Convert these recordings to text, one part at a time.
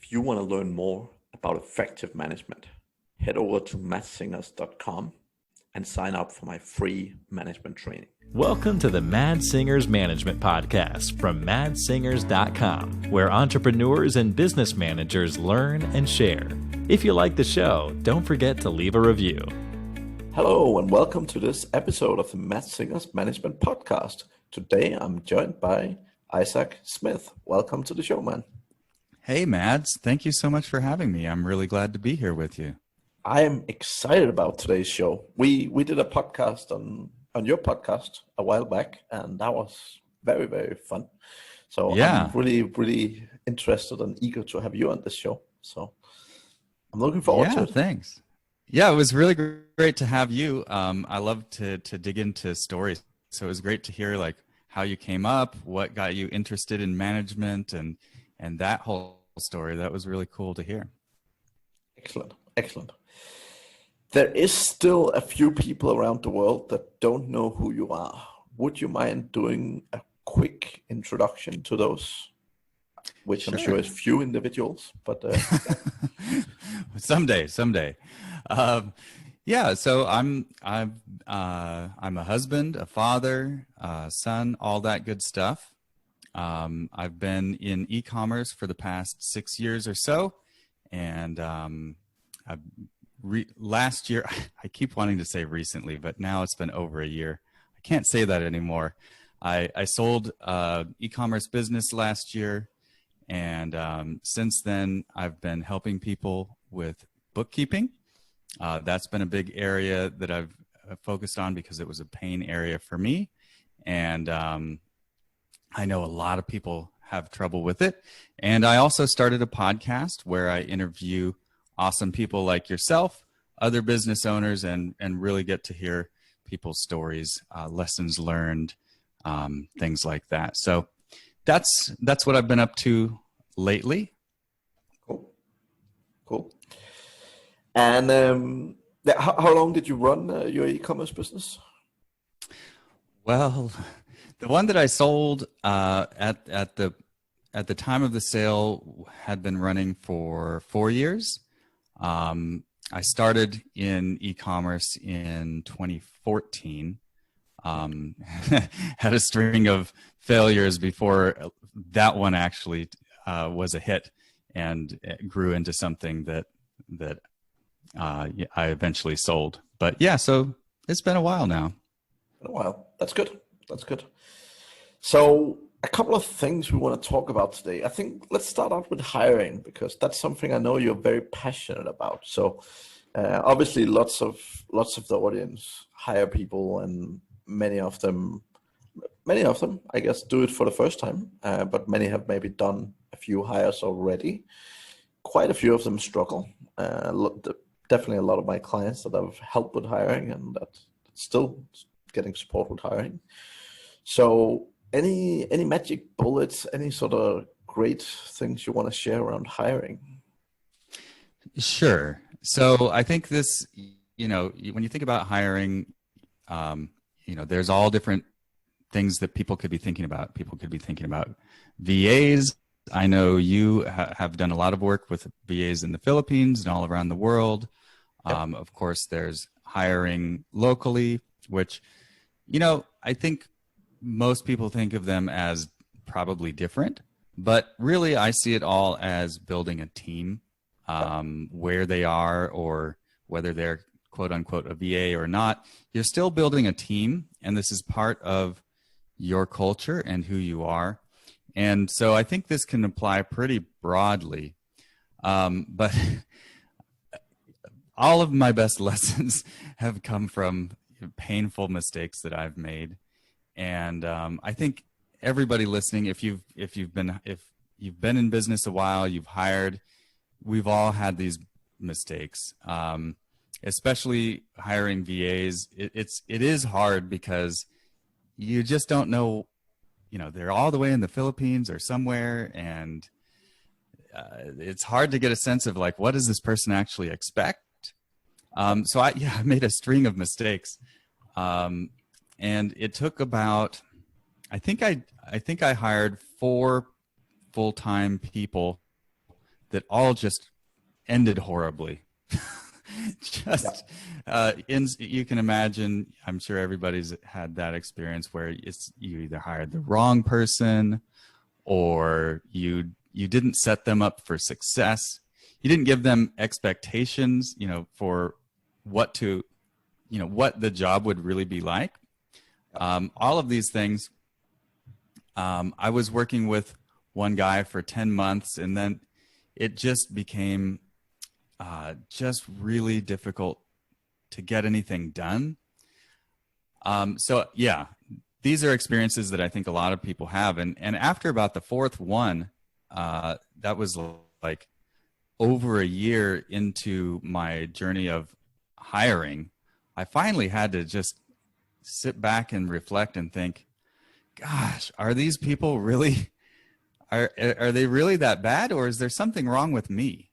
If you want to learn more about effective management, head over to mattsingers.com and sign up for my free management training. Welcome to the Mad Singers Management Podcast from madsingers.com, where entrepreneurs and business managers learn and share. If you like the show, don't forget to leave a review. Hello, and welcome to this episode of the Mad Singers Management Podcast. Today, I'm joined by Isaac Smith. Welcome to the show, man. Hey, Mads. Thank you so much for having me. I'm really glad to be here with you. I am excited about today's show. We did a podcast on your podcast a while back, and that was very, very fun. So yeah. I'm really interested and eager to have you on this show. So I'm looking forward to it. Thanks. Yeah, it was really great to have you. I love to dig into stories. So it was great to hear like how you came up, what got you interested in management, and that whole story. That was really cool to hear. Excellent. There is still a few people around the world that don't know who you are. Would you mind doing a quick introduction to those? Which sure. I'm sure is few individuals, but someday. So I'm a husband, a father, son, all that good stuff. I've been in e-commerce for the past 6 years or so, and last year, I keep wanting to say recently, but now it's been over a year. I can't say that anymore. I sold e-commerce business last year, and since then, I've been helping people with bookkeeping. That's been a big area that I've focused on because it was a pain area for me, and I know a lot of people have trouble with it. And I also started a podcast where I interview awesome people like yourself, other business owners, and really get to hear people's stories, lessons learned, things like that. So that's what I've been up to lately. Cool. And how long did you run your e-commerce business? Well, the one that I sold at the time of the sale had been running for 4 years. I started in e-commerce in 2014. Had a string of failures before that one actually was a hit, and it grew into something that I eventually sold. But yeah, so it's been a while now. Been a while. That's good. So a couple of things we want to talk about today. I think let's start out with hiring, because that's something I know you're very passionate about. So obviously lots of the audience hire people, and many of them, I guess, do it for the first time. But many have maybe done a few hires already. Quite a few of them struggle. Definitely a lot of my clients that I've helped with hiring and that still getting support with hiring. So any magic bullets, any sort of great things you want to share around hiring? Sure. So I think this, when you think about hiring, there's all different things that people could be thinking about. People could be thinking about VAs. I know you have done a lot of work with VAs in the Philippines and all around the world. Yep. Of course, there's hiring locally, which, I think most people think of them as probably different, but really I see it all as building a team, where they are, or whether they're quote unquote a VA or not. You're still building a team, and this is part of your culture and who you are. And so I think this can apply pretty broadly, but all of my best lessons have come from painful mistakes that I've made. And I think everybody listening, if you've been in business a while, you've hired, we've all had these mistakes. Especially hiring VAs, it is hard because you just don't know, they're all the way in the Philippines or somewhere, and it's hard to get a sense of like, what does this person actually expect? So I made a string of mistakes. And it took about, I think I hired 4 full-time people that all just ended horribly. Just you can imagine, I'm sure everybody's had that experience where you either hired the wrong person, or you didn't set them up for success. You didn't give them expectations, for what the job would really be like. All of these things. I was working with one guy for 10 months, and then it just became just really difficult to get anything done. So yeah, these are experiences that I think a lot of people have. And after about the fourth one, that was like over a year into my journey of hiring, I finally had to just sit back and reflect and think, gosh, are these people really, are they really that bad, or is there something wrong with me?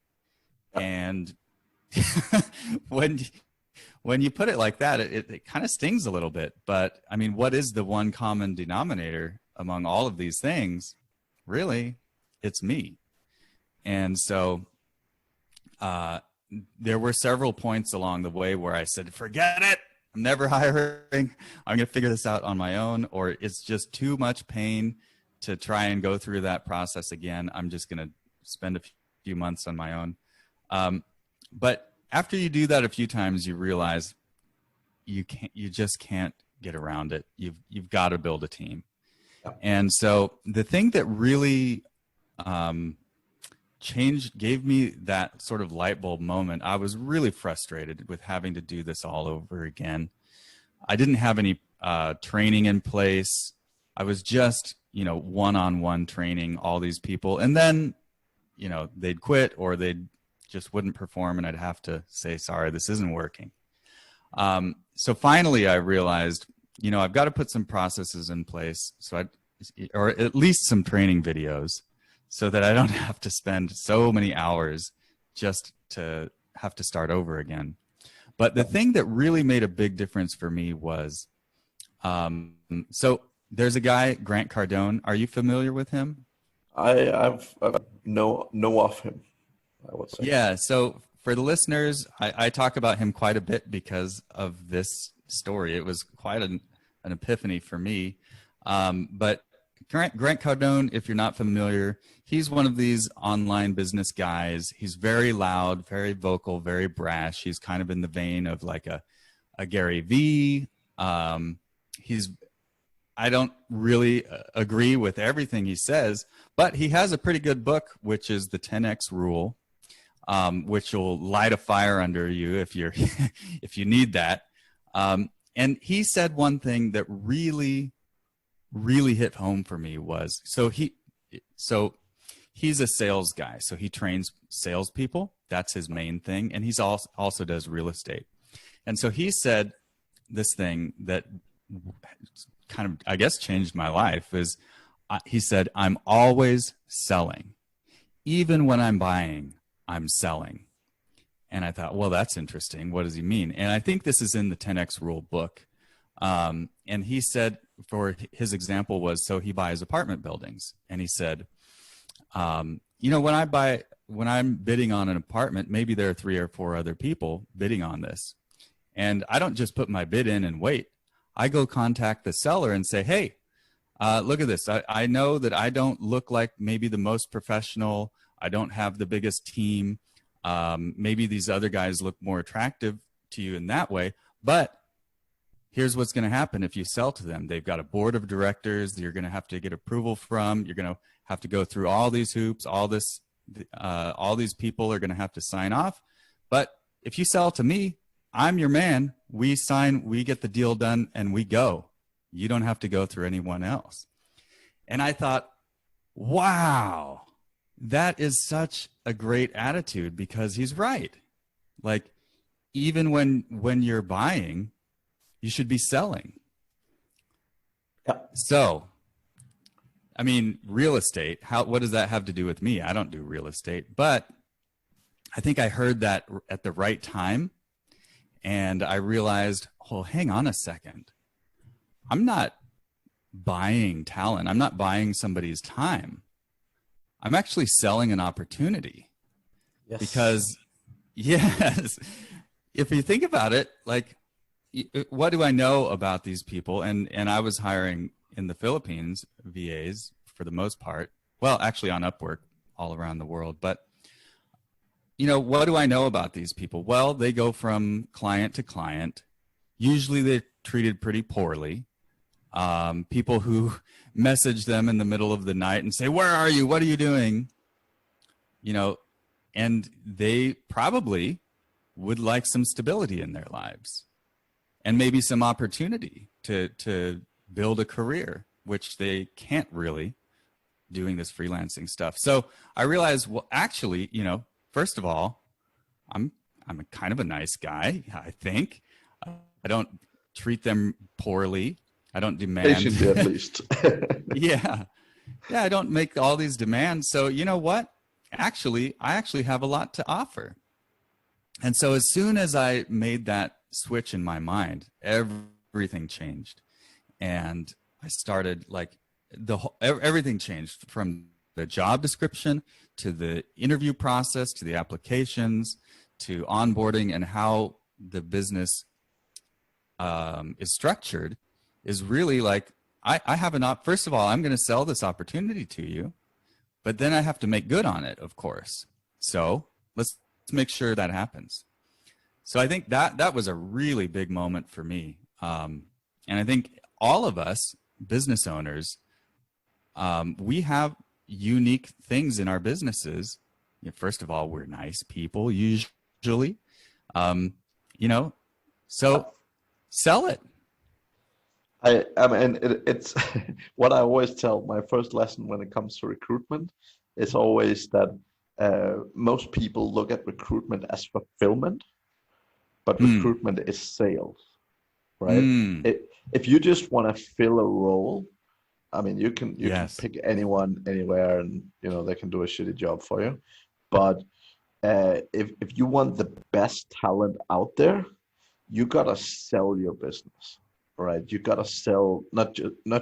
And when you put it like that, it kind of stings a little bit. But I mean, what is the one common denominator among all of these things? Really, it's me. And so there were several points along the way where I said, forget it. I'm never hiring. I'm going to figure this out on my own, or it's just too much pain to try and go through that process again. I'm just going to spend a few months on my own. But after you do that a few times, you realize you just can't get around it. You've got to build a team. And so the thing that really gave me that sort of light bulb moment, I was really frustrated with having to do this all over again. I didn't have any training in place. I was just, one-on-one training all these people. And then, they'd quit, or they'd just wouldn't perform, and I'd have to say, sorry, this isn't working. So finally I realized, I've got to put some processes in place, or at least some training videos, so that I don't have to spend so many hours just to have to start over again. But the thing that really made a big difference for me was, so there's a guy, Grant Cardone. Are you familiar with him? I know of him, I would say. Yeah. So for the listeners, I talk about him quite a bit because of this story. It was quite an epiphany for me. But Grant Cardone, if you're not familiar, he's one of these online business guys. He's very loud, very vocal, very brash. He's kind of in the vein of like a Gary Vee. I don't really agree with everything he says, but he has a pretty good book, which is the 10X rule, which will light a fire under you if you need that. And he said one thing that really hit home for me was, so he's a sales guy. So he trains salespeople. That's his main thing. And he's also does real estate. And so he said this thing that kind of, I guess, changed my life is, he said, I'm always selling. Even when I'm buying, I'm selling. And I thought, well, that's interesting. What does he mean? And I think this is in the 10X rule book. And he said, for his example was, so he buys apartment buildings. And he said, when I'm bidding on an apartment, maybe there are 3 or 4 other people bidding on this. And I don't just put my bid in and wait. I go contact the seller and say, hey, look at this. I know that I don't look like maybe the most professional. I don't have the biggest team. Maybe these other guys look more attractive to you in that way. But here's what's going to happen if you sell to them. They've got a board of directors that you're going to have to get approval from.'t to have to go through all these hoops, all these people are going to have to sign off. But if you sell to me, I'm your man. We sign, we get the deal done, and we go. You don't have to go through anyone else. And I thought, wow, that is such a great attitude, because he's right. Like, even when you're buying, you should be selling. Yeah. So, I mean, real estate, what does that have to do with me? I don't do real estate, but I think I heard that at the right time. And I realized, oh, hang on a second. I'm not buying talent. I'm not buying somebody's time. I'm actually selling an opportunity. Yes. because yes, if you think about it, like, what do I know about these people? And I was hiring in the Philippines VAs for the most part. Well, actually on Upwork all around the world. But what do I know about these people? Well, they go from client to client. Usually they're treated pretty poorly. People who message them in the middle of the night and say, "Where are you? What are you doing?" And they probably would like some stability in their lives and maybe some opportunity to build a career, which they can't really doing this freelancing stuff. So I realized, well, actually, first of all, I'm a kind of a nice guy, I think. I don't treat them poorly. I don't demand. Patiently, at least. Yeah. Yeah, I don't make all these demands. So you know what? Actually, I actually have a lot to offer. And so as soon as I made that switch in my mind, everything changed. And I started like everything changed, from the job description to the interview process to the applications to onboarding, and how the business is structured is really like, I have first of all, I'm going to sell this opportunity to you, but then I have to make good on it, of course. So let's make sure that happens. So I think that was a really big moment for me. And I think all of us business owners, we have unique things in our businesses. First of all, we're nice people usually, so sell it. I mean, it's what I always tell. My first lesson when it comes to recruitment is always that most people look at recruitment as fulfillment, but recruitment is sales, right? If you just want to fill a role, I mean, you can pick anyone anywhere, and they can do a shitty job for you. But if you want the best talent out there, you gotta sell your business, right? You gotta sell not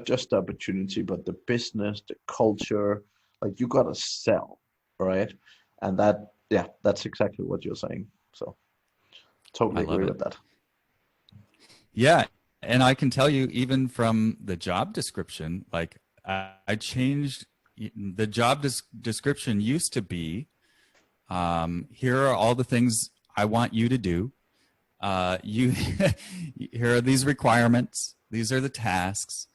just the opportunity, but the business, the culture. Like, you gotta sell, right? And that's exactly what you're saying. So totally agree with that. Yeah. And I can tell you, even from the job description, like I changed the job description. Used to be, here are all the things I want you to do. Here are these requirements. These are the tasks.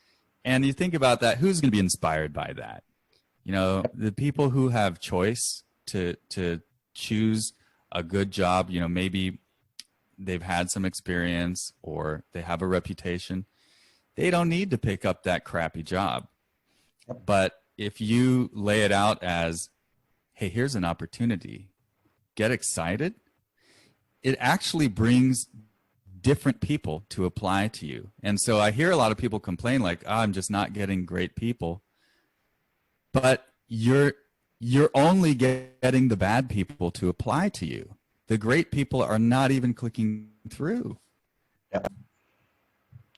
And you think about that, who's going to be inspired by that? The people who have choice to choose a good job, maybe they've had some experience or they have a reputation. They don't need to pick up that crappy job. But if you lay it out as, hey, here's an opportunity, get excited, it actually brings different people to apply to you. And so I hear a lot of people complain like, I'm just not getting great people. But you're only getting the bad people to apply to you. The great people are not even clicking through. Yeah.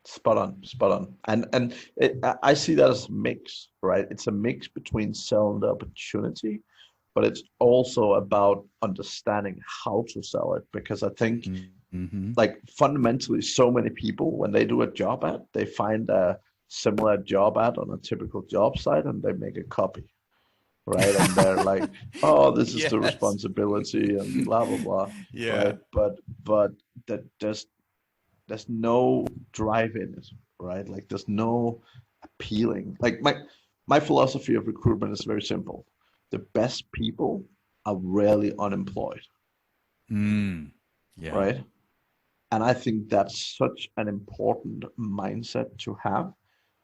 Spot on. And I see that as a mix, right? It's a mix between selling the opportunity, but it's also about understanding how to sell it. Because I think, like, fundamentally, so many people, when they do a job ad, they find a similar job ad on a typical job site and they make a copy, right? And they're like, oh, this is the responsibility and blah, blah, blah. Yeah. Right? But that there's no drive in it, right? Like, there's no appealing. Like, my philosophy of recruitment is very simple. The best people are rarely unemployed. Yeah. Right? And I think that's such an important mindset to have,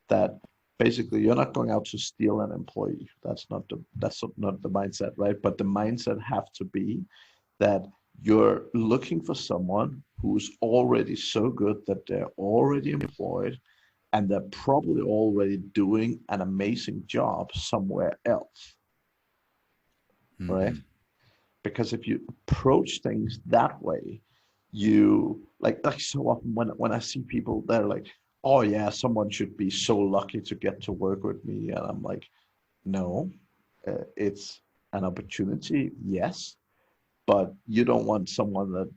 that basically you're not going out to steal an employee. That's not the mindset, right? But the mindset have to be that you're looking for someone who's already so good that they're already employed and they're probably already doing an amazing job somewhere else, right? Because if you approach things that way, you like so often when I see people, they're like, oh yeah, someone should be so lucky to get to work with me. And I'm like, no, it's an opportunity, yes, but you don't want someone that,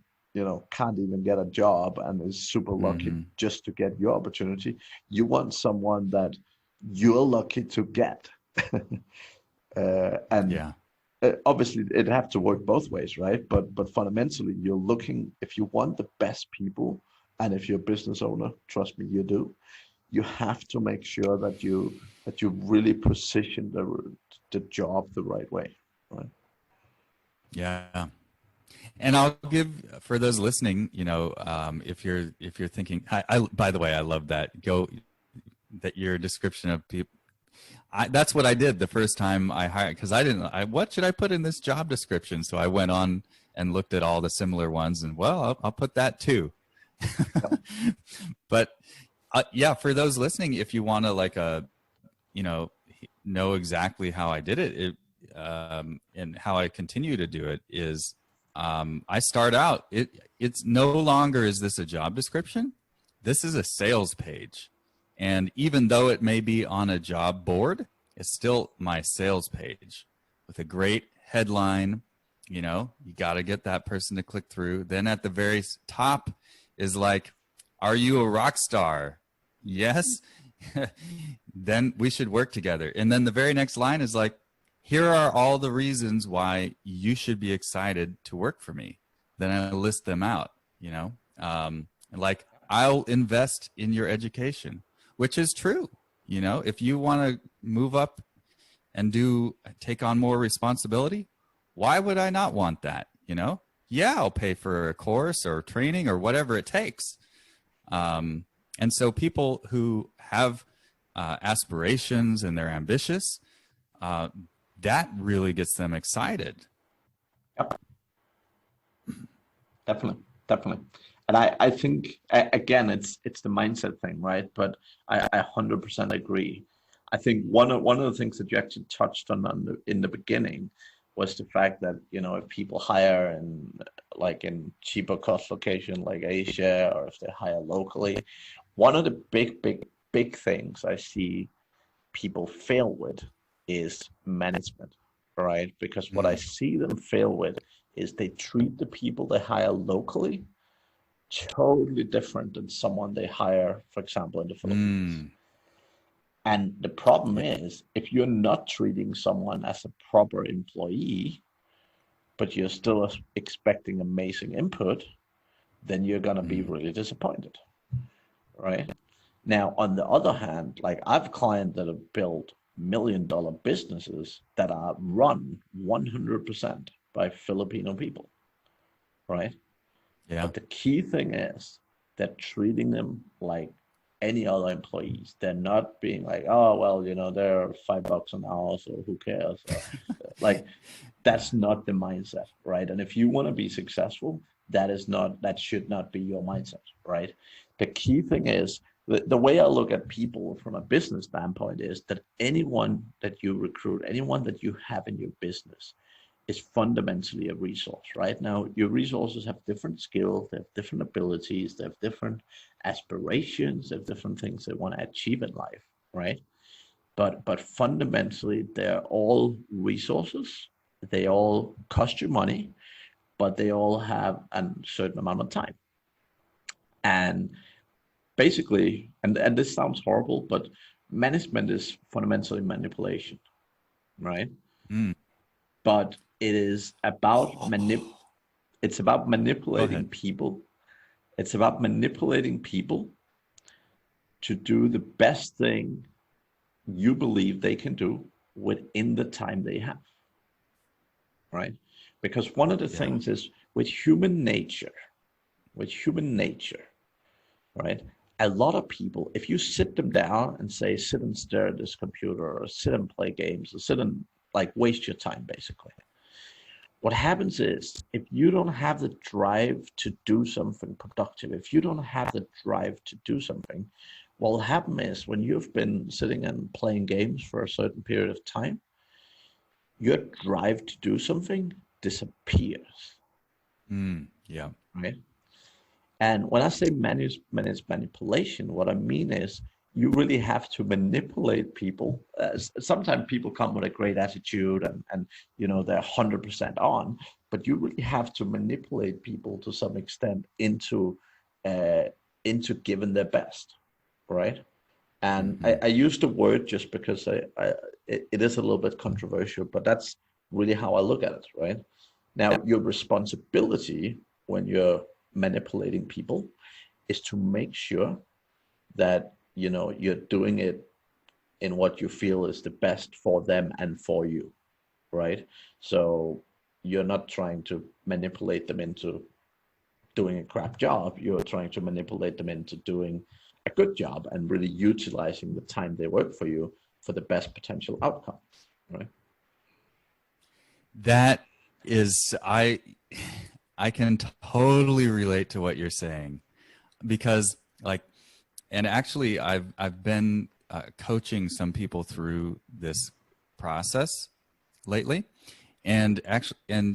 can't even get a job and is super lucky Mm-hmm. just to get your opportunity. You want someone that you're lucky to get. And Yeah. obviously it have to work both ways, right? But fundamentally, you're looking, if you want the best people, and if you're a business owner, trust me, you do, you have to make sure that you really position the job the right way, right? Yeah. And I'll give, for those listening, if you're thinking, by the way, I love that your description of people. That's what I did the first time I hired, because what should I put in this job description? So I went on and looked at all the similar ones, and I'll put that too. But yeah, for those listening, if you want to know exactly how I did and how I continue to do it is, I start out, it's no longer is this a job description. This is a sales page. And even though it may be on a job board, it's still my sales page with a great headline. You got to get that person to click through. Then at the very top is like, are you a rock star? Yes. Then we should work together. And then the very next line is like, here are all the reasons why you should be excited to work for me. Then I list them out, like, I'll invest in your education, which is true. If you want to move up and take on more responsibility, why would I not want that? Yeah, I'll pay for a course or training or whatever it takes. And so people who have aspirations and they're ambitious, that really gets them excited. Yep. Definitely. And I think, again, it's the mindset thing, right? But I 100% agree. I think one of the things that you actually touched on in the beginning was the fact that, if people hire in cheaper cost location like Asia, or if they hire locally, one of the big things I see people fail with is management, right? Because what I see them fail with is they treat the people they hire locally totally different than someone they hire, for example, in the Philippines. And the problem is, if you're not treating someone as a proper employee, but you're still expecting amazing input, then you're going to be really disappointed, right? Now, on the other hand, like, I have clients that have built $1 million businesses that are run 100% by Filipino people, right? Yeah. But the key thing is they're treating them like any other employees. They're not being like, oh, well, they're $5 an hour, so who cares? Like, that's not the mindset, right? And if you want to be successful, that should not be your mindset, right? The key thing is, the way I look at people from a business standpoint is that anyone that you recruit, anyone that you have in your business, is fundamentally a resource, right? Now, your resources have different skills, they have different abilities, they have different aspirations, they have different things they want to achieve in life, right? But fundamentally, they're all resources. They all cost you money, but they all have a certain amount of time. And basically, and this sounds horrible, but management is fundamentally manipulation, right? But it is about it's about manipulating people. It's about manipulating people to do the best thing you believe they can do within the time they have, right? Because one of the things is with human nature, right? A lot of people, if you sit them down and say, sit and stare at this computer, or sit and play games, or sit and waste your time, basically. What happens is, if you don't have the drive to do something productive, if you don't have the drive to do something, what will happen is, when you've been sitting and playing games for a certain period of time, your drive to do something disappears. Right? And when I say manage manipulation, what I mean is, you really have to manipulate people. Sometimes people come with a great attitude and they're 100% on, but you really have to manipulate people to some extent uh, into giving their best, right? And I use the word just because it is a little bit controversial, but that's really how I look at it, right? Now, your responsibility when you're manipulating people is to make sure that you're doing it in what you feel is the best for them and for you, right? So you're not trying to manipulate them into doing a crap job. You're trying to manipulate them into doing a good job and really utilizing the time they work for you for the best potential outcome, right? That is, I can totally relate to what you're saying, because like, and actually I've been coaching some people through this process lately, and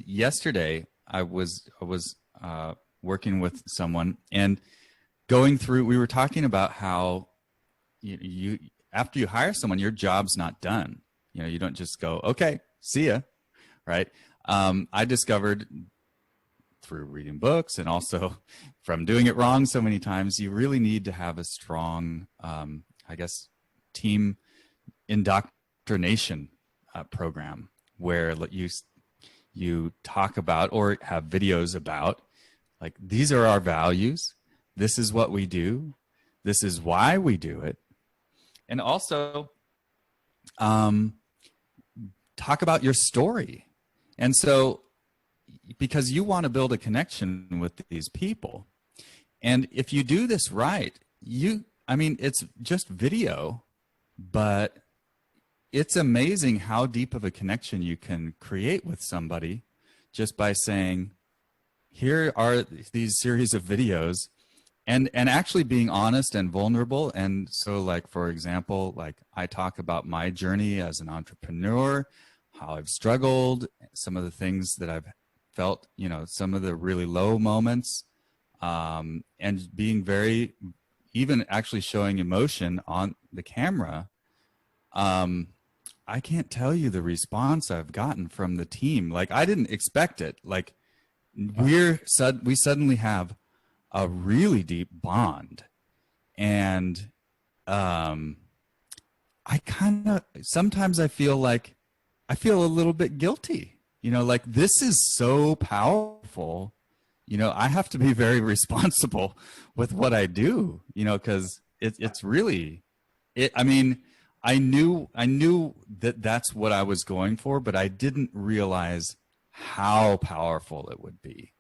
yesterday I was working with someone and going through, we were talking about how you after you hire someone, your job's not done. You don't just go, okay, see ya, right? I discovered through reading books and also from doing it wrong so many times, you really need to have a strong, I guess, team indoctrination program where you talk about or have videos about, like, these are our values. This is what we do. This is why we do it. And also talk about your story. And so, because you want to build a connection with these people. And if you do this right, it's just video, but it's amazing how deep of a connection you can create with somebody just by saying, here are these series of videos, and actually being honest and vulnerable. And so, like, for example, like, I talk about my journey as an entrepreneur, how I've struggled, some of the things that I've felt, some of the really low moments, and being very, even actually showing emotion on the camera. I can't tell you the response I've gotten from the team. Like, I didn't expect it. Like, we suddenly have a really deep bond. And I kind of, sometimes I feel a little bit guilty, like, this is so powerful. I have to be very responsible with what I do, because it's really, I knew that that's what I was going for, but I didn't realize how powerful it would be.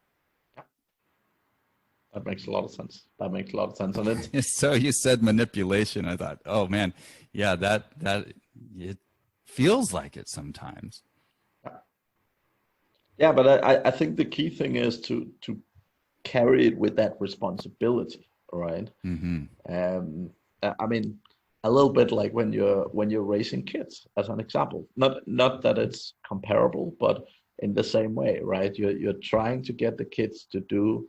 That makes a lot of sense. That makes a lot of sense. And it's So you said manipulation. I thought, oh man, yeah, that it feels like it sometimes. yeah, but I think the key thing is to carry it with that responsibility, right? I mean, a little bit like when you're raising kids, as an example. Not that it's comparable, but in the same way, right? You're trying to get the kids to do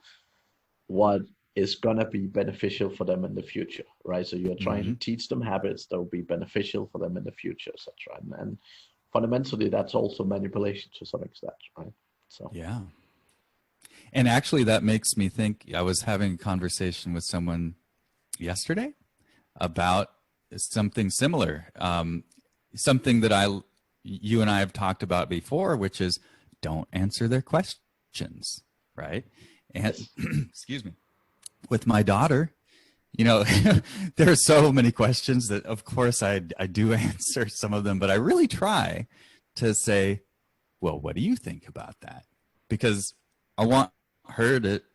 what is gonna be beneficial for them in the future, right? So you're trying to teach them habits that will be beneficial for them in the future, etc. And fundamentally, that's also manipulation to some extent, right? So yeah. And actually, that makes me think, I was having a conversation with someone yesterday about something similar, something that you and I have talked about before, which is, don't answer their questions, right? And excuse me, with my daughter, there are so many questions that, of course, I do answer some of them, but I really try to say, well, what do you think about that? Because I want her to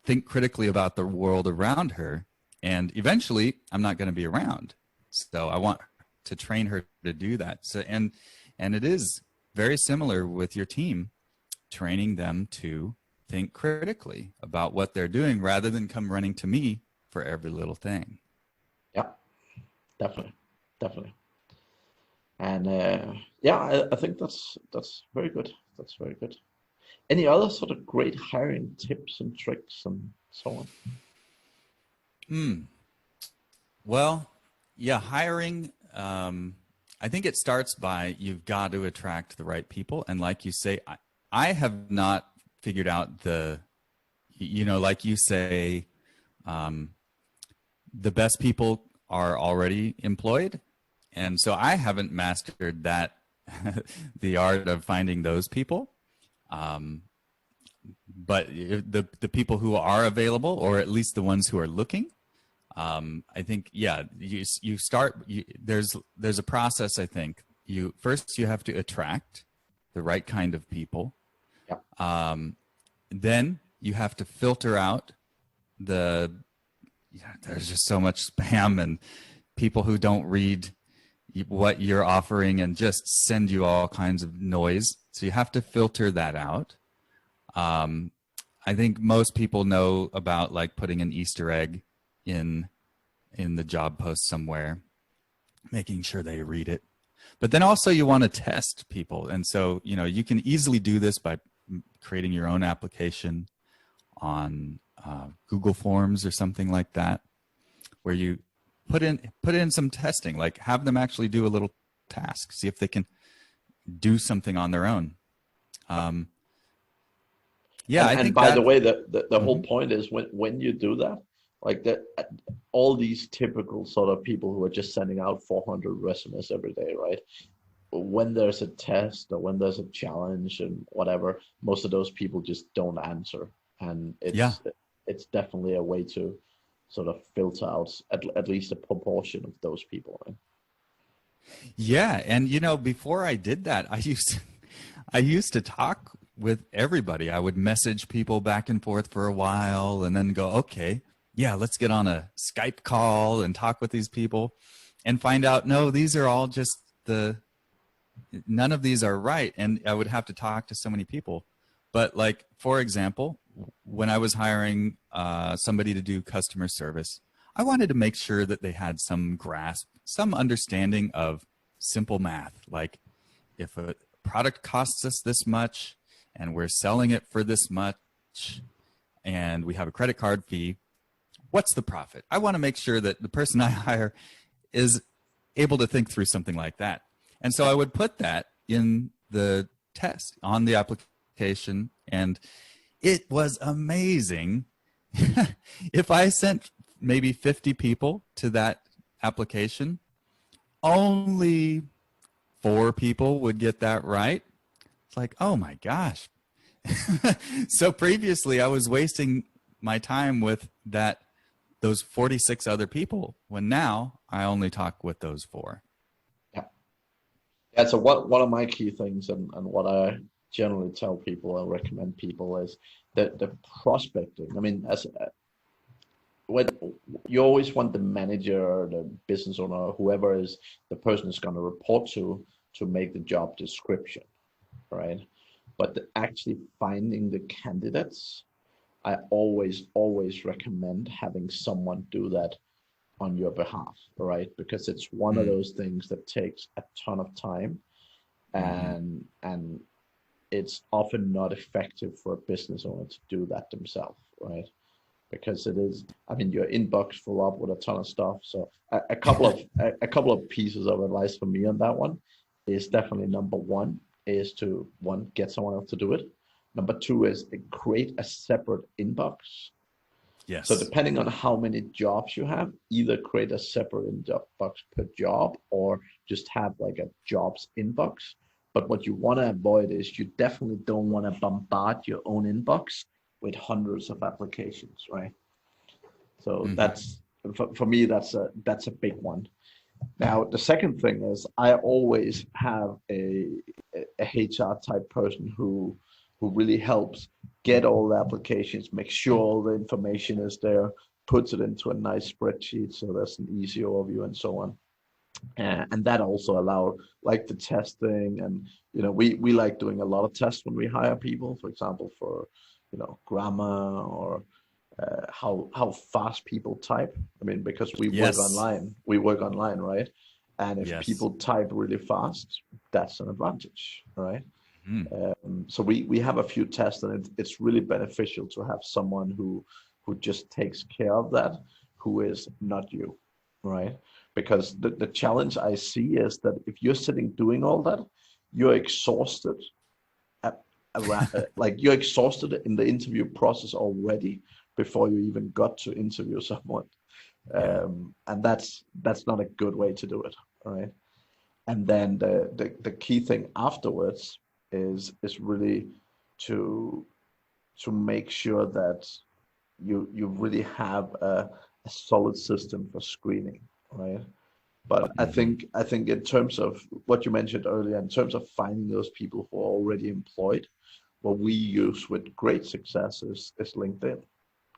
think critically about the world around her, and eventually I'm not going to be around, so I want to train her to do that. So and it is very similar with your team, training them to think critically about what they're doing rather than come running to me for every little thing. yeah, definitely. And yeah, I think that's very good. That's very good. Any other sort of great hiring tips and tricks and so on? Well, yeah, hiring. I think it starts by you've got to attract the right people, and like you say, I have not figured out like you say, um, the best people are already employed, and so I haven't mastered that the art of finding those people. Um, but the people who are available, or at least the ones who are looking, I think, yeah, you start, there's a process. I think you have to attract the right kind of people. Yeah. Then you have to filter out there's just so much spam and people who don't read what you're offering and just send you all kinds of noise. So you have to filter that out. I think most people know about like putting an Easter egg in the job post somewhere, making sure they read it. But then also you want to test people. And so, you can easily do this by creating your own application on Google Forms or something like that, where you put in some testing, like have them actually do a little task, see if they can do something on their own. Yeah, I think by that. the way, the whole point is when you do that, like that, all these typical sort of people who are just sending out 400 resumes every day, right? When there's a test or when there's a challenge and whatever, most of those people just don't answer, and Yeah. it's definitely a way to sort of filter out at least a proportion of those people, right? Yeah, and before I did that, I used to talk with everybody. I would message people back and forth for a while and then go, okay, yeah, let's get on a Skype call and talk with these people and find out, no, these are all just none of these are right. And I would have to talk to so many people. But like, for example, when I was hiring somebody to do customer service, I wanted to make sure that they had some grasp, some understanding of simple math. Like if a product costs us this much and we're selling it for this much and we have a credit card fee, what's the profit? I want to make sure that the person I hire is able to think through something like that. And so I would put that in the test on the application, and it was amazing. If I sent maybe 50 people to that application, only 4 people would get that right. It's like, oh my gosh. So previously I was wasting my time with those 46 other people, when now I only talk with those 4. Yeah, so one of my key things and what I generally tell people and recommend people is that the prospecting. I mean, when you always want the manager or the business owner, whoever is the person is going to report to make the job description, right? But actually finding the candidates, I always recommend having someone do that on your behalf, right? Because it's one of those things that takes a ton of time, and it's often not effective for a business owner to do that themselves, right? Because it is, I mean, your inbox full up with a ton of stuff. So a couple of pieces of advice for me on that one is definitely number one is to get someone else to do it. Number two is create a separate inbox. Yes. So depending on how many jobs you have, either create a separate inbox per job or just have like a jobs inbox. But what you want to avoid is you definitely don't want to bombard your own inbox with hundreds of applications, right? So that's, for me, that's a big one. Now, the second thing is I always have a HR type person who really helps get all the applications, make sure all the information is there, puts it into a nice spreadsheet so there's an easy overview and so on. And that also allows like the testing, and we like doing a lot of tests when we hire people, for example, for grammar or how fast people type. I mean, because we work online, right? And if people type really fast, that's an advantage, right? So we have a few tests, and it's really beneficial to have someone who just takes care of that, who is not you. right? Because the challenge I see is that if you're sitting doing all that, you're exhausted at around, like you're exhausted in the interview process already before you even got to interview someone. Yeah. And that's not a good way to do it, right? And then the key thing afterwards is really to make sure that you really have a solid system for screening, right? But Hmm. I think in terms of what you mentioned earlier, in terms of finding those people who are already employed, what we use with great success is LinkedIn,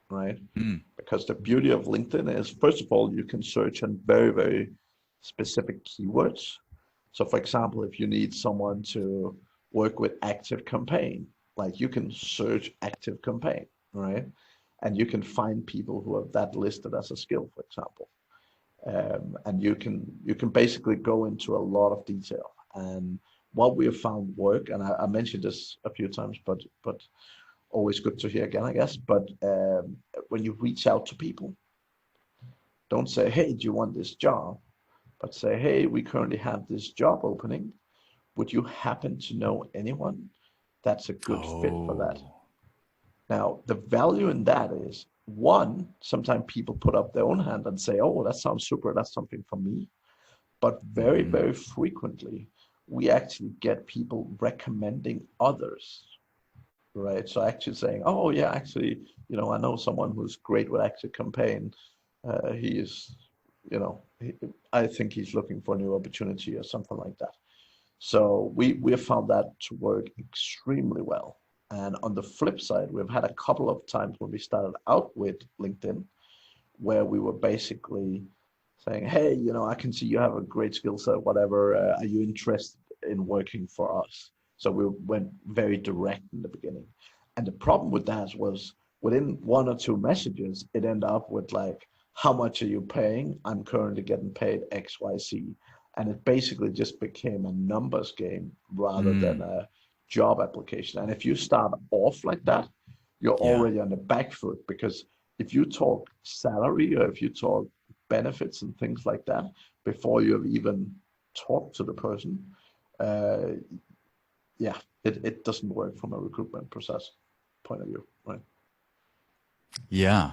right? Mm. Because the beauty of LinkedIn is, first of all, you can search on very, very specific keywords. So for example, if you need someone to work with active campaign, like you can search active campaign, right? And you can find people who have that listed as a skill, for example. And you can basically go into a lot of detail. And what we have found work, and I mentioned this a few times, but always good to hear again, I guess. But when you reach out to people, don't say, "Hey, do you want this job?" But say, "Hey, we currently have this job opening. Would you happen to know anyone that's a good fit for that?" Oh. Now, the value in that is one, sometimes people put up their own hand and say, "Oh, that sounds super. That's something for me." But very, Hmm. very frequently, we actually get people recommending others, right? So actually saying, "Oh, yeah, actually, I know someone who's great with Active Campaign. He is, I think he's looking for a new opportunity or something like that." So we have found that to work extremely well. And on the flip side, we've had a couple of times when we started out with LinkedIn where we were basically saying, "Hey, I can see you have a great skill set, whatever. Are you interested in working for us?" So we went very direct in the beginning. And the problem with that was within one or two messages, it ended up with like, "How much are you paying? I'm currently getting paid XYZ." And it basically just became a numbers game rather than Mm. a job application. And if you start off like that, you're Yeah. already on the back foot because if you talk salary or if you talk benefits and things like that before you have even talked to the person, uh, yeah, it doesn't work from a recruitment process point of view, right? Yeah.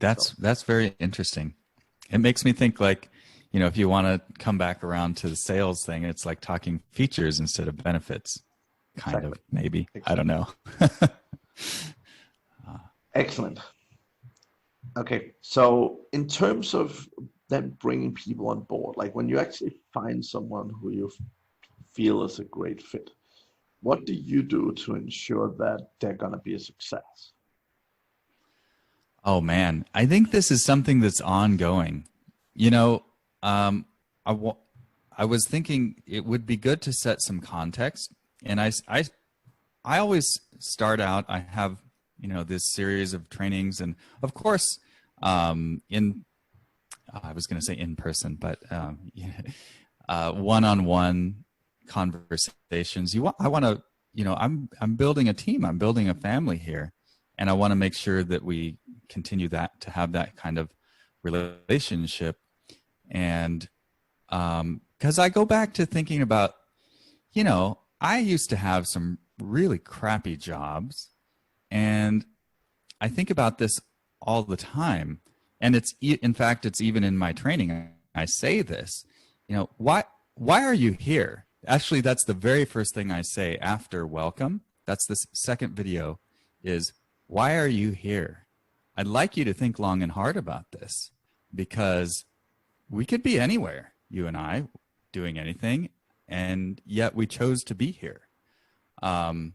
So That's very interesting. It makes me think like, if you want to come back around to the sales thing, it's like talking features instead of benefits, kind exactly, of, maybe. I don't exactly. know. Excellent. Okay, so in terms of then bringing people on board, like when you actually find someone who you feel is a great fit, what do you do to ensure that they're going to be a success? Oh man, I think this is something that's ongoing. You know, um, I, wa- I was thinking it would be good to set some context, and I always start out. I have this series of trainings, and of course, in I was going to say in person, but one-on-one conversations. I want to, I'm building a team. I'm building a family here, and I want to make sure that we continue that to have that kind of relationship. And because I go back to thinking about, I used to have some really crappy jobs, and I think about this all the time. And in fact, it's even in my training. I say this, why are you here? Actually, that's the very first thing I say after welcome. That's the second video is, why are you here? I'd like you to think long and hard about this because we could be anywhere, you and I, doing anything, and yet we chose to be here. Um,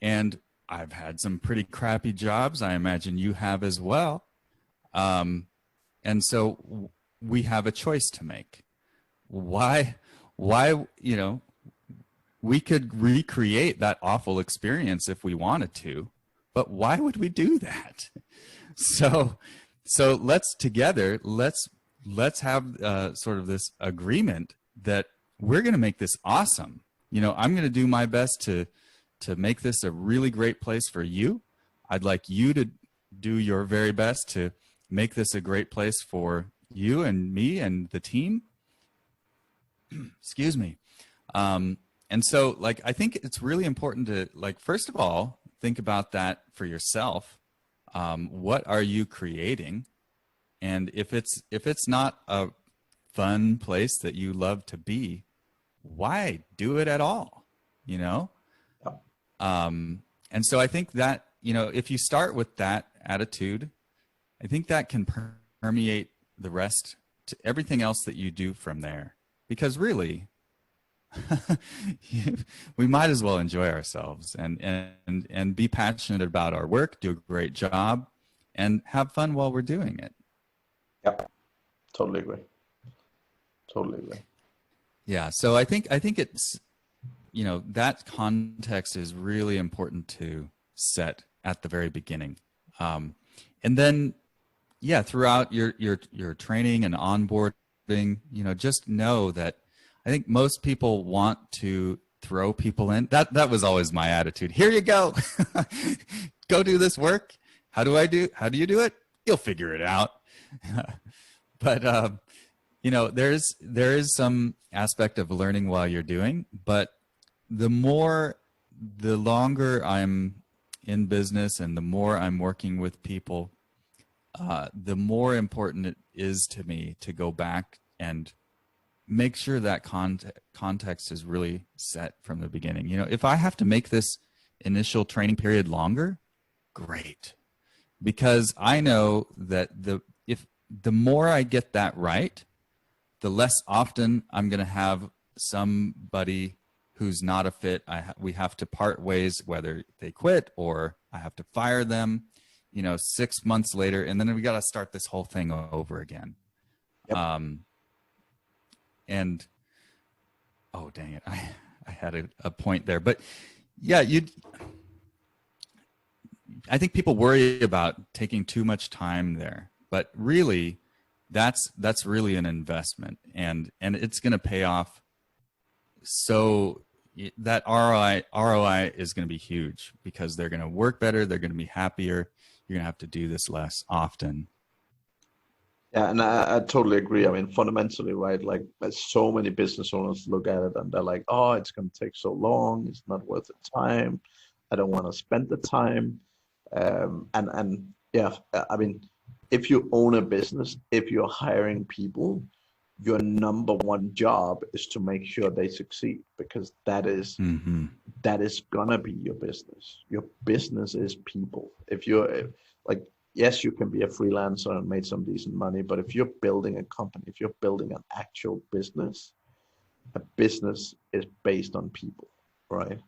and I've had some pretty crappy jobs. I imagine you have as well. Um, and so we have a choice to make. Why, why, we could recreate that awful experience if we wanted to, but why would we do that? So, so let's have sort of this agreement that we're going to make this awesome. I'm going to do my best to make this a really great place for you. I'd like you to do your very best to make this a great place for you and me and the team. Excuse me. And so like, I think it's really important to like, first of all, think about that for yourself. What are you creating? And if it's not a fun place that you love to be, why do it at all? You know? Yeah. And so I think that, you know, if you start with that attitude, I think that can permeate the rest to everything else that you do from there. Because really, we might as well enjoy ourselves and be passionate about our work, do a great job, and have fun while we're doing it. Yeah, totally agree. Totally agree. Yeah, so I think it's, you know, that context is really important to set at the very beginning, and then, yeah, throughout your training and onboarding, you know, just know that I think most people want to throw people in. That was always my attitude. Here you go, go do this work. How do you do it? You'll figure it out. But you know, there is some aspect of learning while you're doing, but the longer I'm in business and the more I'm working with people, the more important it is to me to go back and make sure that context is really set from the beginning. You know, if I have to make this initial training period longer, great. Because I know that the more I get that right, the less often I'm going to have somebody who's not a fit. We have to part ways, whether they quit or I have to fire them, you know, 6 months later, and then we got to start this whole thing over again. Yep. And oh, dang it, I had a point there, but yeah, I think people worry about taking too much time there, but really that's really an investment, and it's going to pay off. So that ROI is going to be huge because they're going to work better. They're going to be happier. You're going to have to do this less often. Yeah, and I totally agree. I mean, fundamentally, right? Like, so many business owners look at it and they're like, "Oh, it's going to take so long. It's not worth the time. I don't want to spend the time." And yeah, I mean, if you own a business, if you're hiring people, your number one job is to make sure they succeed, because that is gonna be your business. Your business is people. If you're like, yes, you can be a freelancer and make some decent money, but if you're building a company, if you're building an actual business, a business is based on people, right?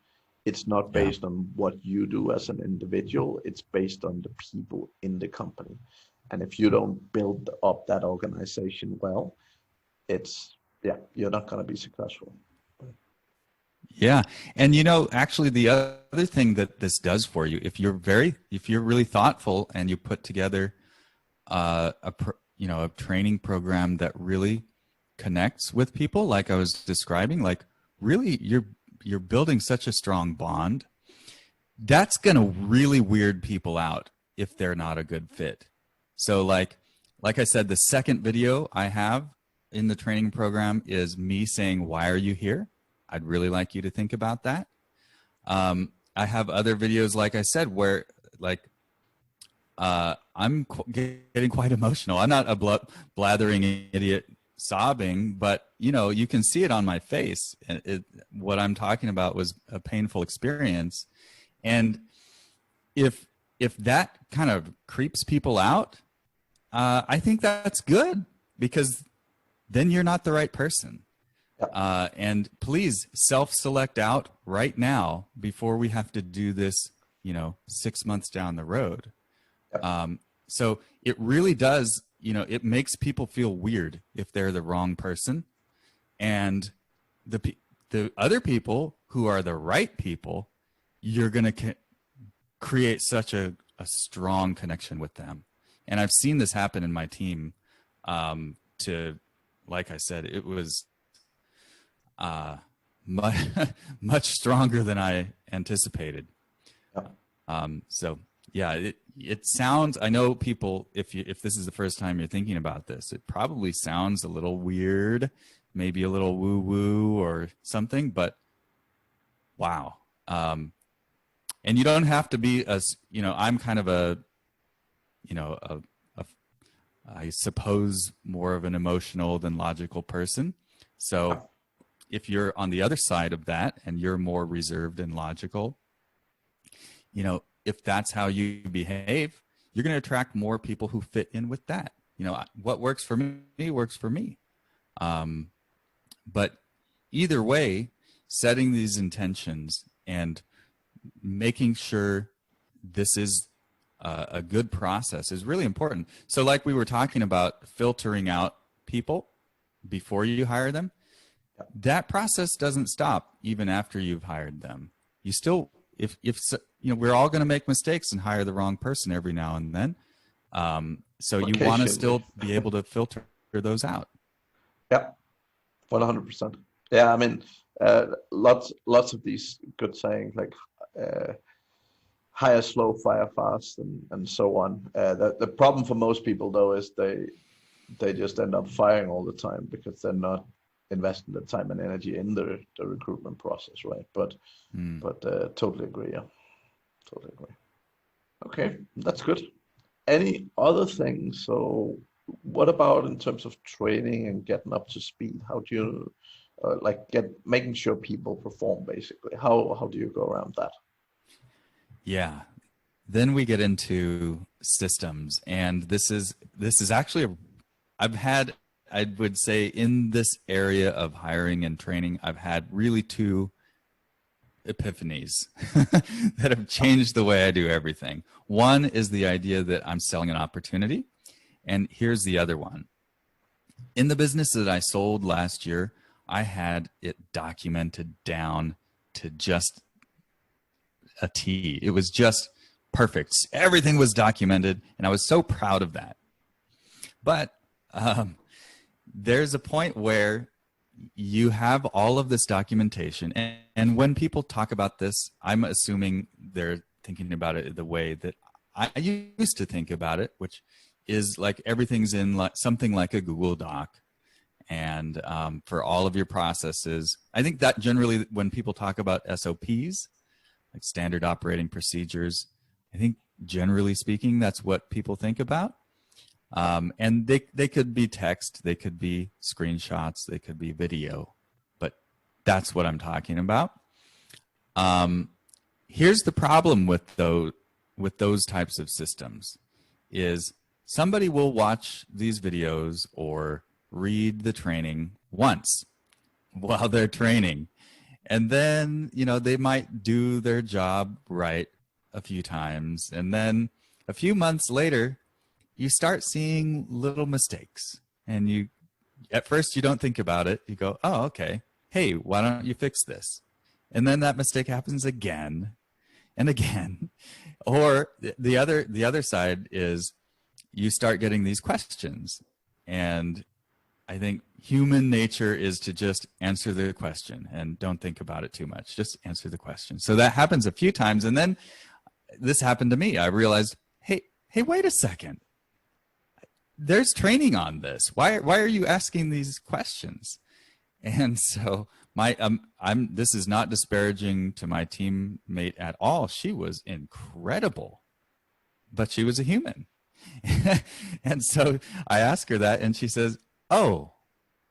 It's not based on what you do as an individual. It's based on the people in the company. And if you don't build up that organization well, you're not going to be successful. Yeah. And, you know, actually the other thing that this does for you, if you're really thoughtful and you put together a training program that really connects with people, like I was describing, like really you're building such a strong bond, that's going to really weird people out if they're not a good fit. So like I said, the second video I have in the training program is me saying, "Why are you here?" I'd really like you to think about that. I have other videos, like I said, where like I'm getting quite emotional. I'm not a blathering idiot sobbing, but you know, you can see it on my face. What I'm talking about was a painful experience, and if that kind of creeps people out, I think that's good, because then you're not the right person. And please self-select out right now before we have to do this, you know, 6 months down the road. So it really does, you know, it makes people feel weird if they're the wrong person. And the other people who are the right people, you're going to create such a strong connection with them. And I've seen this happen in my team. Like I said, it was much stronger than I anticipated. So yeah, it sounds, I know people, if this is the first time you're thinking about this, it probably sounds a little weird, maybe a little woo woo or something, but wow. And you don't have to be I'm kind of I suppose more of an emotional than logical person. So if you're on the other side of that and you're more reserved and logical, if that's how you behave, you're going to attract more people who fit in with that. What works for me works for me. But either way, setting these intentions and making sure this is a good process is really important. So like we were talking about filtering out people before you hire them, that process doesn't stop even after you've hired them. You still, we're all going to make mistakes and hire the wrong person every now and then. So you want to still be able to filter those out. Yeah, 100%. Yeah, I mean, lots of these good sayings like hire slow, fire fast, and so on. The problem for most people though is they just end up firing all the time because they're not investing the time and energy in the recruitment process, right? But totally agree. Yeah, totally agree. Okay, that's good. Any other things? So what about in terms of training and getting up to speed? How do you making sure people perform basically? How do you go around that? Yeah. Then we get into systems, and this is actually I would say in this area of hiring and training, I've had really two epiphanies that have changed the way I do everything. One is the idea that I'm selling an opportunity, and here's the other one. In the business that I sold last year, I had it documented down to just a T. It was just perfect. Everything was documented, and I was so proud of that. But there's a point where you have all of this documentation, and when people talk about this, I'm assuming they're thinking about it the way that I used to think about it, which is like everything's in like something like a Google Doc, and for all of your processes. I think that generally when people talk about SOPs, like standard operating procedures, I think generally speaking, that's what people think about. And they could be text, they could be screenshots, they could be video, but that's what I'm talking about. Here's the problem with those types of systems is somebody will watch these videos or read the training once while they're training. And then, they might do their job right a few times. And then a few months later, you start seeing little mistakes. And at first you don't think about it. You go, oh, okay. Hey, why don't you fix this? And then that mistake happens again and again. Or the other side is you start getting these questions. And I think human nature is to just answer the question and don't think about it too much. Just answer the question. So that happens a few times. And then this happened to me. I realized, hey, wait a second. There's training on this. Why are you asking these questions? And so this is not disparaging to my teammate at all. She was incredible, but she was a human. And so I asked her that, and she says, oh,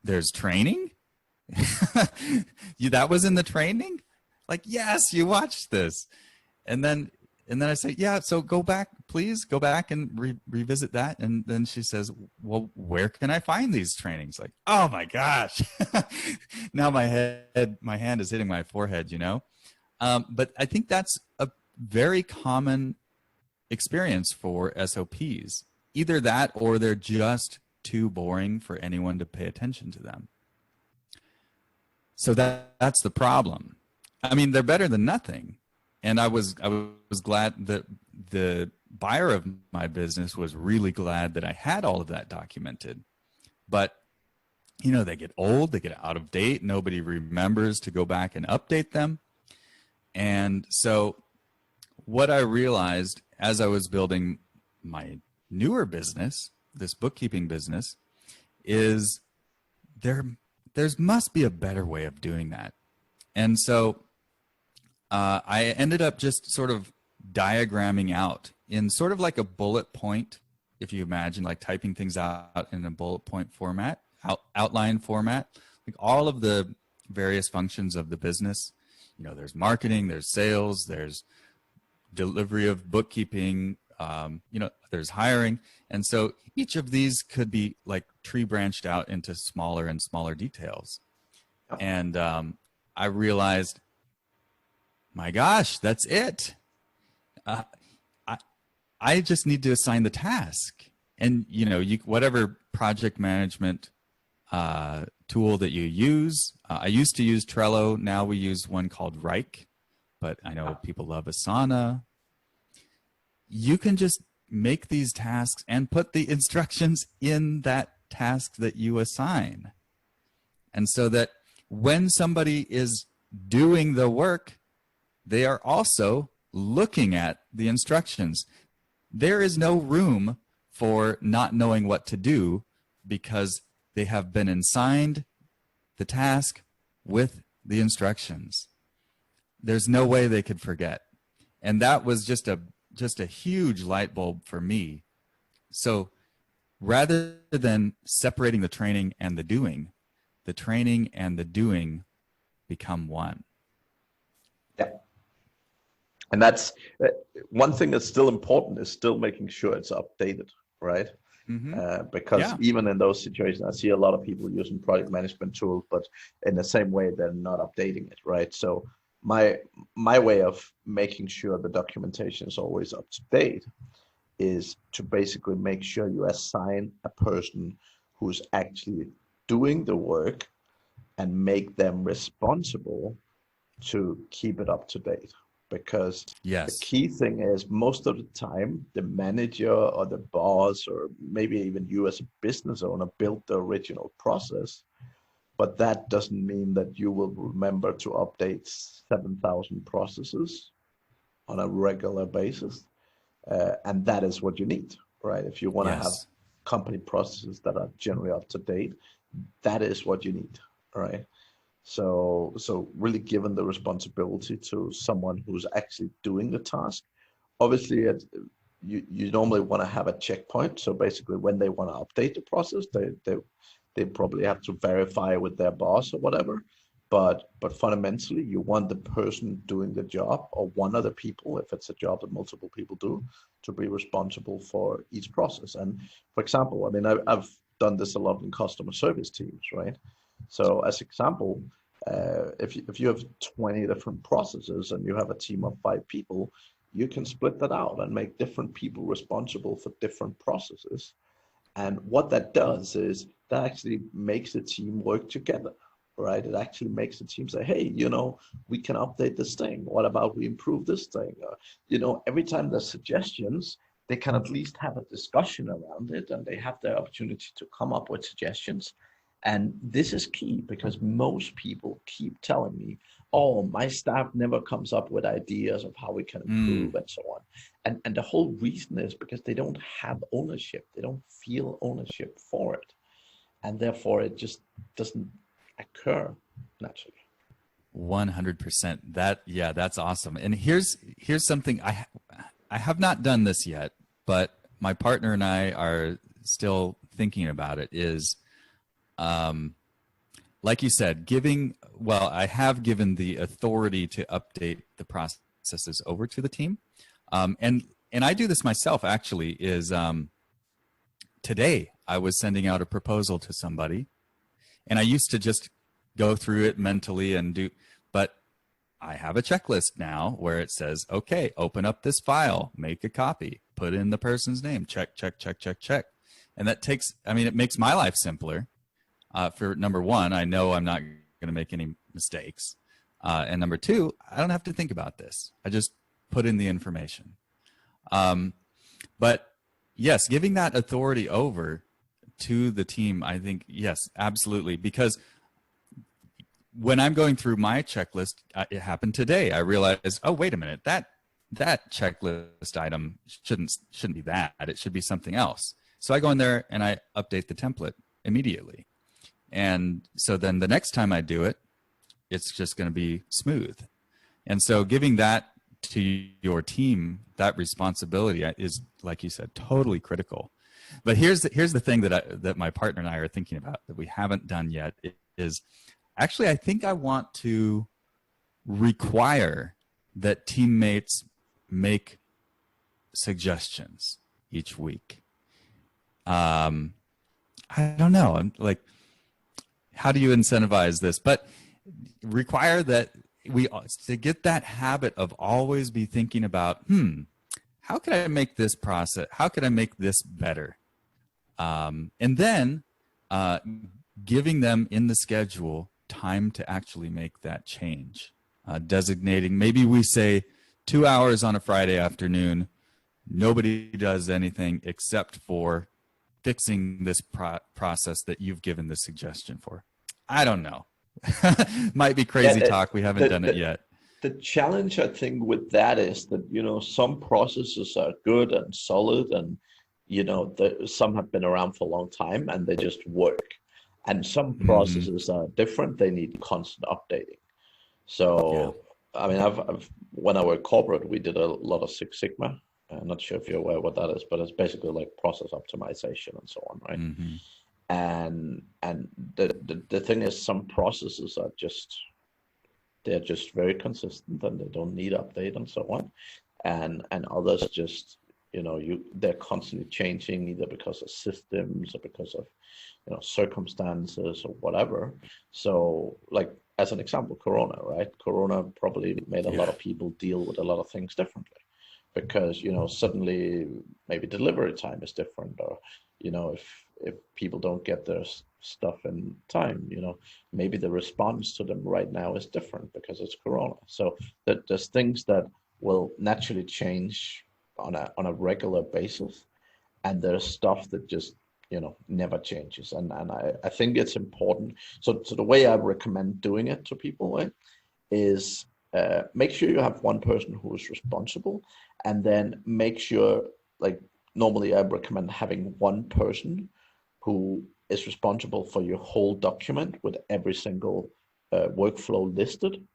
there's training? That was in the training? Like, yes, you watched this. And then I say, yeah, so please go back and revisit that. And then she says, well, where can I find these trainings? Like, oh my gosh. Now my hand is hitting my forehead, But I think that's a very common experience for SOPs. Either that or they're just too boring for anyone to pay attention to them. So that's the problem. I mean, they're better than nothing. And I was glad that the buyer of my business was really glad that I had all of that documented. But, they get old, they get out of date. Nobody remembers to go back and update them. And so what I realized as I was building my newer business, this bookkeeping business, is there's must be a better way of doing that. And so I ended up just sort of diagramming out in sort of like a bullet point, if you imagine like typing things out in a bullet point format, outline format, like all of the various functions of the business. You know, there's marketing, there's sales, there's delivery of bookkeeping, you know, there's hiring. And so each of these could be like tree branched out into smaller and smaller details. And I realized, my gosh, that's it. I just need to assign the task. And, you know, whatever project management tool that you use. I used to use Trello. Now we use one called Rike, but I know people love Asana. You can just make these tasks and put the instructions in that task that you assign. And so that when somebody is doing the work, they are also looking at the instructions. There is no room for not knowing what to do because they have been assigned the task with the instructions. There's no way they could forget. And that was just a huge light bulb for me. So rather than separating the training and the doing, the training and the doing become one. Yeah. And that's one thing that's still important is still making sure it's updated, right? Mm-hmm. Because even in those situations, I see a lot of people using project management tools, but in the same way, they're not updating it, right? So my way of making sure the documentation is always up to date is to basically make sure you assign a person who's actually doing the work and make them responsible to keep it up to date. Because the key thing is most of the time, the manager or the boss, or maybe even you as a business owner, built the original process. But that doesn't mean that you will remember to update 7,000 processes on a regular basis. And that is what you need, right? If you want to have company processes that are generally up to date, that is what you need, right? So really giving the responsibility to someone who's actually doing the task. Obviously, you normally want to have a checkpoint. So basically, when they want to update the process, they probably have to verify with their boss or whatever. But fundamentally, you want the person doing the job, or one of the people, if it's a job that multiple people do, to be responsible for each process. And for example, I mean, I've done this a lot in customer service teams, right? So as example, if you have 20 different processes and you have a team of 5 people, you can split that out and make different people responsible for different processes. And what that does is that actually makes the team work together, right? It actually makes the team say, hey, you know, we can update this thing. What about we improve this thing? You know, every time there's suggestions, they can at least have a discussion around it, and they have the opportunity to come up with suggestions. And this is key because most people keep telling me, oh, my staff never comes up with ideas of how we can improve and so on. And the whole reason is because they don't have ownership. They don't feel ownership for it. And therefore, it just doesn't occur naturally. 100%. That's awesome. And here's something I have not done this yet, but my partner and I are still thinking about it is, like you said, I have given the authority to update the processes over to the team. And I do this myself actually is, today I was sending out a proposal to somebody, and I used to just go through it mentally but I have a checklist now where it says, okay, open up this file, make a copy, put in the person's name, check. And that it makes my life simpler. For number one, I know I'm not going to make any mistakes. And number two, I don't have to think about this. I just put in the information. But yes, giving that authority over to the team, I think, yes, absolutely. Because when I'm going through my checklist, it happened today. I realized, oh, wait a minute, that that checklist item shouldn't be that. It should be something else. So I go in there and I update the template immediately. And so then the next time I do it, it's just going to be smooth. And so giving that to your team, that responsibility is, like you said, totally critical. But here's the thing that my partner and I are thinking about that we haven't done yet is actually, I think I want to require that teammates make suggestions each week. I don't know. I'm like, how do you incentivize this? But require that to get that habit of always be thinking about, how could I make this process? How could I make this better? And then giving them in the schedule time to actually make that change. Designating, maybe we say 2 hours on a Friday afternoon, nobody does anything except for fixing this process that you've given the suggestion for. I don't know. Might be crazy talk. We haven't done it yet. The challenge, I think, with that is that, some processes are good and solid and, some have been around for a long time and they just work. And some processes are different. They need constant updating. So, yeah. I mean, when I worked corporate, we did a lot of Six Sigma. I'm not sure if you're aware what that is, but it's basically like process optimization and so on, right? Mm-hmm. And the thing is, some processes are they're just very consistent and they don't need update and so on, and others just they're constantly changing, either because of systems or because of circumstances or whatever. So, like as an example, Corona, right? Corona probably made a lot of people deal with a lot of things differently. Because suddenly maybe delivery time is different, or if people don't get their stuff in time, maybe the response to them right now is different because it's Corona. So that there's things that will naturally change on a regular basis, and there's stuff that just never changes. And I think it's important. So the way I recommend doing it to people, right, is make sure you have one person who is responsible. And then make sure, like normally I recommend having one person who is responsible for your whole document with every single workflow listed.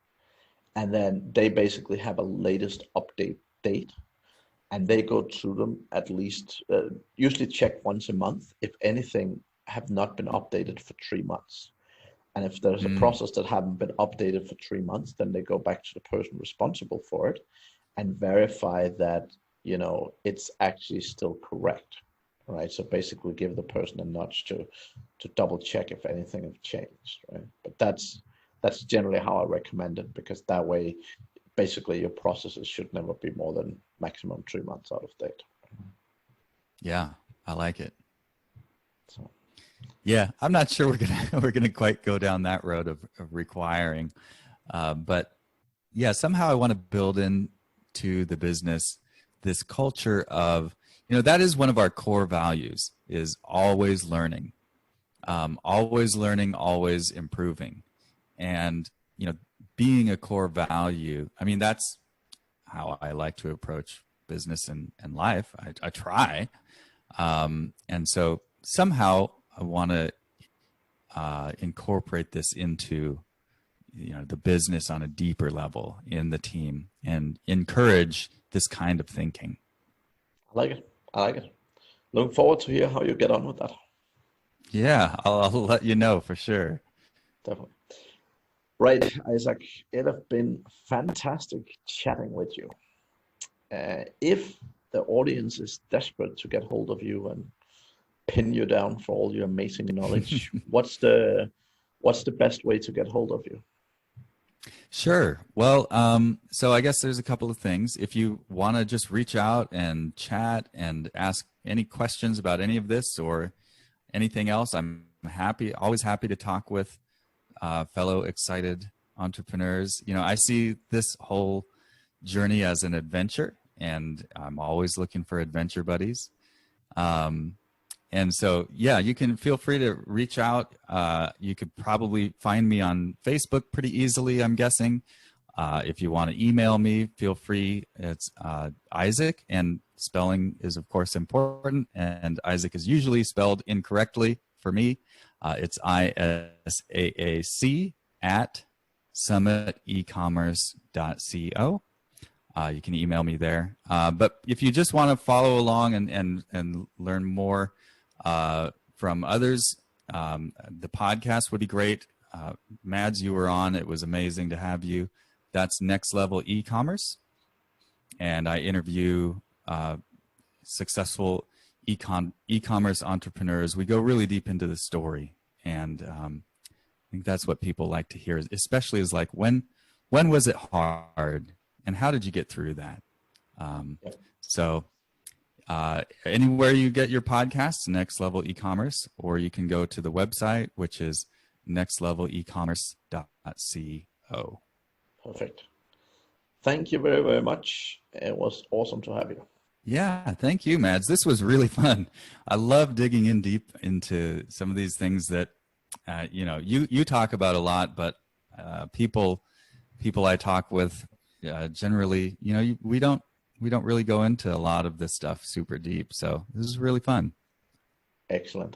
And then they basically have a latest update date. And they go through them at least, usually check once a month, if anything have not been updated for 3 months. And if there's a process that haven't been updated for 3 months, then they go back to the person responsible for it and verify that, it's actually still correct, right? So basically give the person a nudge to double check if anything has changed, right? But that's generally how I recommend it, because that way, basically your processes should never be more than maximum 3 months out of date. Yeah, I like it. So. Yeah, I'm not sure we're gonna quite go down that road of requiring, but yeah, somehow I want to build into the business this culture of, that is one of our core values, is always learning, always improving, and being a core value. I mean, that's how I like to approach business and life. I try, and so somehow I want to incorporate this into the business on a deeper level in the team and encourage this kind of thinking. I like it. Looking forward to hear how you get on with that. Yeah, I'll let you know for sure. Definitely. Right, Isaac, it has been fantastic chatting with you. If the audience is desperate to get hold of you and pin you down for all your amazing knowledge, what's the best way to get hold of you? Sure. Well, so I guess there's a couple of things. If you want to just reach out and chat and ask any questions about any of this or anything else, I'm always happy to talk with fellow excited entrepreneurs. I see this whole journey as an adventure, and I'm always looking for adventure buddies. And so, yeah, you can feel free to reach out. You could probably find me on Facebook pretty easily, I'm guessing. If you want to email me, feel free. It's Isaac, and spelling is, of course, important. And Isaac is usually spelled incorrectly for me. It's ISAAC at summitecommerce.co. You can email me there. But if you just want to follow along and learn more from others, the podcast would be great. Mads, you were on. It was amazing to have you. That's Next Level Ecommerce. And I interview successful e-commerce entrepreneurs. We go really deep into the story. And I think that's what people like to hear, especially is like, when was it hard? And how did you get through that? So anywhere you get your podcasts, Next Level Ecommerce, or you can go to the website, which is nextlevelecommerce.co. Perfect. Thank you very, very much. It was awesome to have you. Yeah, thank you, Mads. This was really fun. I love digging in deep into some of these things that, you talk about a lot, but people I talk with generally, we don't really go into a lot of this stuff super deep. So this is really fun. Excellent.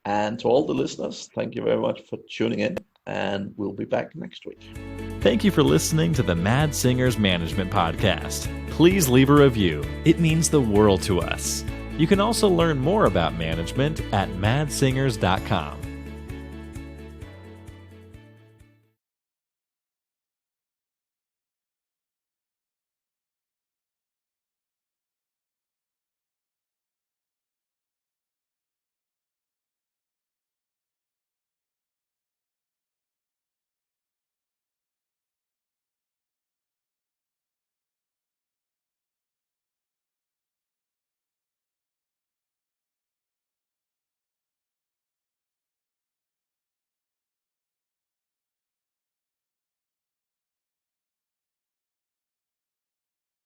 And to all the listeners, thank you very much for tuning in, and we'll be back next week. Thank you for listening to the Mad Singers Management Podcast. Please leave a review. It means the world to us. You can also learn more about management at madsingers.com.